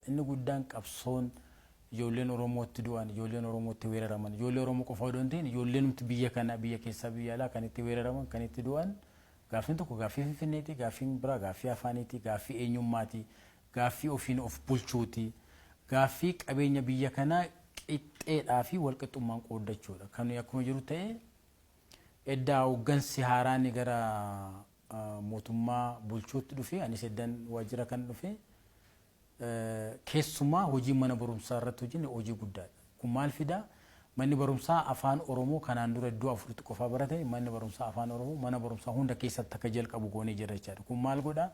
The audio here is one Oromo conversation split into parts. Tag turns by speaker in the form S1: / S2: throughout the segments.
S1: Inni guddaan qabsoon ijoolleen Oromootti du'an, ijoolleen Oromootti weeraraman, ijoollee Oromoo qofa odoo hin ta'in ijoolleen nuti biyya kana biyya keessaa biyya alaa kan itti weeraraman, kan itti du'an gaaffiin tokko gaaffii Finfinneeti, gaaffiin biraa gaaffii afaaniiti, gaaffii eenyummaati, gaaffii ofiin of bulchuuti, gaaffii qabeenya biyya kanaa qixxeedhaa fi walqixxummaan qooddachuudha. Kan akkuma jiru ta'e eddaa hooggansi haaraan gara mootummaa bulchuutti dhufe anis eddan waajjira kan dhufe keessumaa hojii mana barumsaa irratti hojii guddaadha. Kun maal fidaa? Manni barumsaa afaan Oromoo kanaan dura iddoo afuritti qofaa barate manni barumsaa afaan Oromoo mana barumsaa hunda keessatti akka jalqabu goonee jira jechaadha. Kun maal godhaa?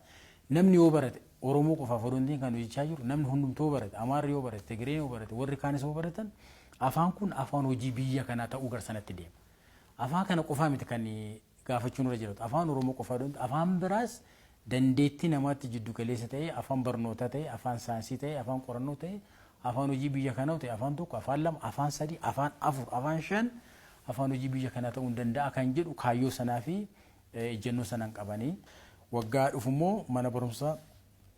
S1: Namni yoo barate Oromoo qofaaf odoo hin ta'in kan hojjechaa jiru namni hundumtuu barate Amaarri yoo barate Tigreen yoo barate warri kaanis yoo baratan afaan kun afaan hojii biyya kanaa ta'uu garsanatti deema. Afaan kana qofaa miti kan gaafachuun irra jiraatu. Afaan Oromoo qofaa odoo afaan biraas dandeettii namaatti jiddu galeessa ta'e afaan barnootaa ta'e afaan saayinsii ta'e afaan qorannoo ta'e afaan hojii biyya kanaa ta'e afaan tokko afaan lama afaan sadii afaan afur afaan shan afaan hojii biyya kanaa ta'uu danda'a kan jedhu kaayyoo sanaa fi ejjennoo sanaan qabanii waggaa dhufummoo mana barumsaa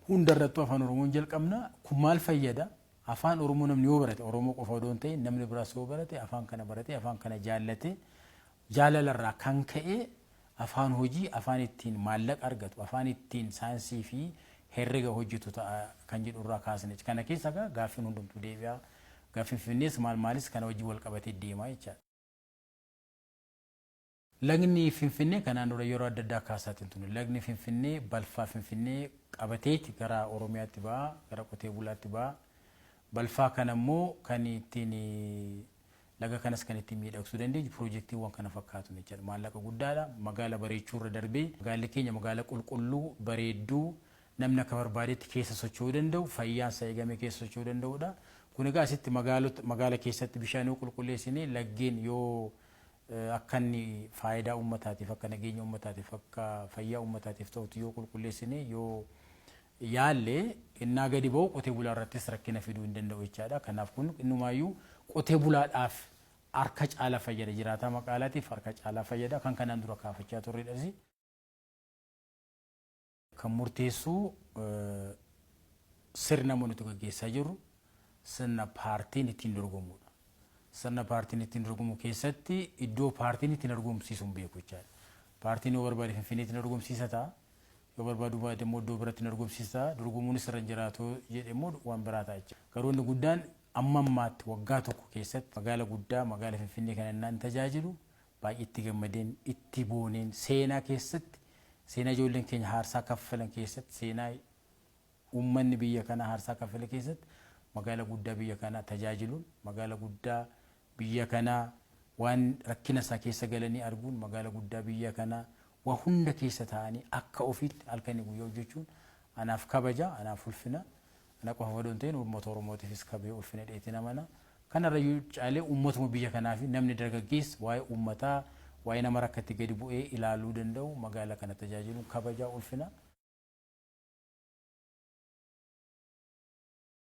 S1: hundarrattuu afaan Oromoon jalqabna. Kun maal fayyada? Afaan Oromoo namni yoo barate Oromoo qofa odoo hin ta'in namni biraas yoo barate afaan kana barate afaan kana jaallate jaalalarraa kan ka'e afaan hojii afaan ittiin maallaqa argatu afaan ittiin saayinsii fi herrega hojjetu ta'a kan jedhu irraa kaasne. Kana keessa gaaffiin hundumtuu deebi'a. Gaaffiin Finfinnees maalis kana hojii wal qabatee deemaa jechaadha. Lagni Finfinnee kanaan dura yeroo adda addaa kaasaatiin tuni. Lagni Finfinnee balfaa Finfinnee qabateeti gara Oromiyaatti ba'a, gara qotee bulaatti ba'a. Balfaa kanammoo kan ittiin laga kanas kan ittiin miidhagsuu dandeenyu piroojeektiiwwan kana fakkaatu jechuudha. Maallaqa guddaadha. Magaala bareechuu irra darbee magaalli keenya magaala qulqulluu bareedduu namni akka barbaadetti keessa socho'uu danda'u, fayyaan isaa eegamee keessa socho'uu danda'udha. Kun egaa asitti magaala keessatti bishaan yoo qulqulleessine laggeen yoo akka inni faayidaa uummataatiif akka nageenya uummataatiif akka fayyaa uummataatiif ta'utu yoo qulqulleessine yoo yaalle innaa gadi ba'u qotee bulaa irrattis rakkina fiduu hin danda'u jechaadha. Kanaaf kun innumaayyuu qotee bulaadhaaf harka caalaa fayyada. Jiraataa magaalaatiif harka caalaa fayyada. Kan kanaan dura kaafachaa turredhas. Kan murteessu sirna namoonni gaggeessaa jiru sirna paartiin ittiin dorgomudha. Sirna paartiin ittiin dorgomu keessatti iddoo paartiin ittiin dorgomsiisuun beeku jechaadha. Paartiin yoo barbaade Finfinnee ittiin dorgomsiisa ta'a. Yoo barbaadu baate immoo iddoo biraatti dorgomsiisa. Dorgomuunis irra jiraatu jedhe immoo waan biraa ta'a jechuudha. Garuu inni guddaan amma ammaatti waggaa tokko keessatti magaala guddaa magaala Finfinnee kana naan tajaajilu baay'ee itti gammadeen itti booneen seenaa keessatti seenaa ijoolleen keenya haarsaa kaffalan keessatti seenaa uummanni biyya kana haarsaa kaffale keessatti magaala guddaa biyya kana tajaajiluun magaala guddaa biyya kana waan rakkina isaa keessa galanii arguun magaala guddaa biyya kana waa hunda keessa ta'anii akka ofiitti halkanii guyyaa hojjechuun anaaf kabaja anaaf ulfina. Ana qofa odoo hin ta'in uummata Oromootiifis kabajee ulfina dheetina mana. Kanarrayyuu caalee uummatuma biyya kanaa fi namni dargaggeessi waa'ee uummataa waa'ee nama rakkatti gadi bu'ee ilaaluu danda'u magaala kana tajaajiluun kabajaa ulfina.